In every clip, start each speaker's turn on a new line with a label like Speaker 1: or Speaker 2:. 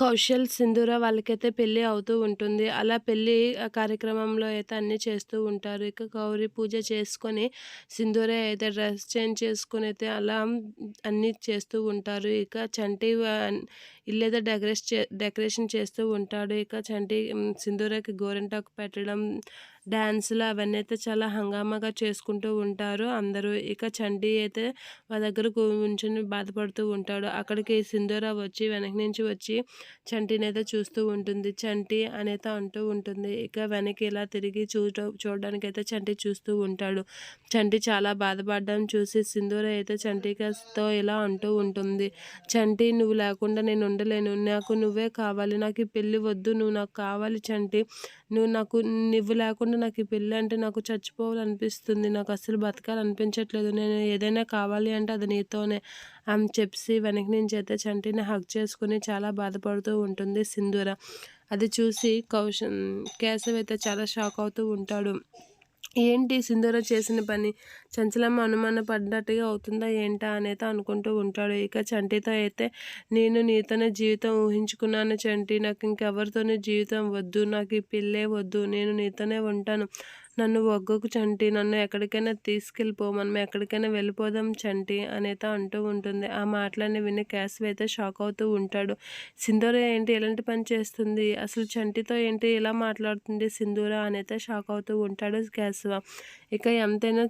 Speaker 1: కౌశల్, సింధూర వాళ్ళకైతే పెళ్లి అవుతూ ఉంటుంది. అలా పెళ్లి కార్యక్రమంలో అయితే అన్నీ చేస్తూ ఉంటారు. ఇక గౌరి పూజ చేసుకొని, సింధూర అయితే డ్రెస్ చేంజ్ చేసుకొనైతే అలా అన్నీ చేస్తూ ఉంటారు. ఇక చంటి ఇల్లైతే డెకరేషన్ చేస్తూ ఉంటాడు. ఇక చంటి సింధూరకి గోరింటాకు పెట్టడం, డాన్సులు అవన్నీ అయితే చాలా హంగామాగా చేసుకుంటూ ఉంటారు అందరూ. ఇక చంటి అయితే వాళ్ళ దగ్గర కూర్చొని బాధపడుతూ ఉంటాడు. అక్కడికి సింధూర వచ్చి వెనక నుంచి వచ్చి చంటినైతే చూస్తూ ఉంటుంది. చంటి అనైతే అంటూ ఉంటుంది. ఇక వెనక్కి ఇలా తిరిగి చూడడానికైతే చంటి చూస్తూ ఉంటాడు. చంటి చాలా బాధపడడం చూసి సింధూర అయితే చంటితో ఇలా అంటూ ఉంటుంది. చంటి, నువ్వు లేకుండా నేను ఉండలేను. నాకు నువ్వే కావాలి. నాకు ఈ పెళ్ళి వద్దు. నువ్వు నాకు కావాలి చంటి. నువ్వు లేకుండా నాకు ఈ పెళ్ళి అంటే నాకు చచ్చిపోవాలనిపిస్తుంది. నాకు అస్సలు బతకాలనిపించట్లేదు. నేను ఏదైనా కావాలి అంటే అది నీతోనే అని చెప్పి వెనక నుంచి అయితే చంటిని హగ్ చేసుకుని చాలా బాధపడుతూ ఉంటుంది సింధూర. అది చూసి కేశవ్ అయితే చాలా షాక్ అవుతూ ఉంటాడు. ఏంటి సింధూర చేసిన పని చంచలమ్మ అనుమాన పడ్డట్టుగా అవుతుందా ఏంటా అనేది అనుకుంటూ ఉంటాడు. ఇక చంటితో అయితే, నేను నీతోనే జీవితం ఊహించుకున్నాను చంటి. నాకు ఇంకెవరితోనే జీవితం వద్దు. నాకు ఈ పెళ్ళే వద్దు. నేను నీతోనే ఉంటాను. నన్ను ఒగ్గకు చంటి. నన్ను ఎక్కడికైనా తీసుకెళ్ళిపో. మనం ఎక్కడికైనా వెళ్ళిపోదాం చంటి అనేది అంటూ ఉంటుంది. ఆ మాటలన్నీ విని కేశవ్ అయితే షాక్ అవుతూ ఉంటాడు. సింధూర ఏంటి ఎలాంటి పని చేస్తుంది? అసలు చంటితో ఏంటి ఇలా మాట్లాడుతుంది సింధూర అనైతే షాక్ అవుతూ ఉంటాడు కేశవ. ఇక ఎంతైనా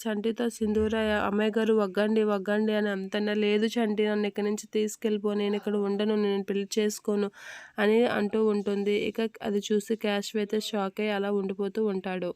Speaker 1: చంటితో సింధూర, అమ్మాయి గారు వగ్గండి అని ఎంతైనా, లేదు చంటి నన్ను ఇక్కడి నుంచి తీసుకెళ్ళిపో. నేను ఇక్కడ ఉండను. నేను పెళ్లి చేసుకోను అని అంటూ ఉంటుంది. ఇక అది చూసి కేశవ్ అయితే షాక్ అయ్యి అలా ఉండిపోతూ ఉంటాడు.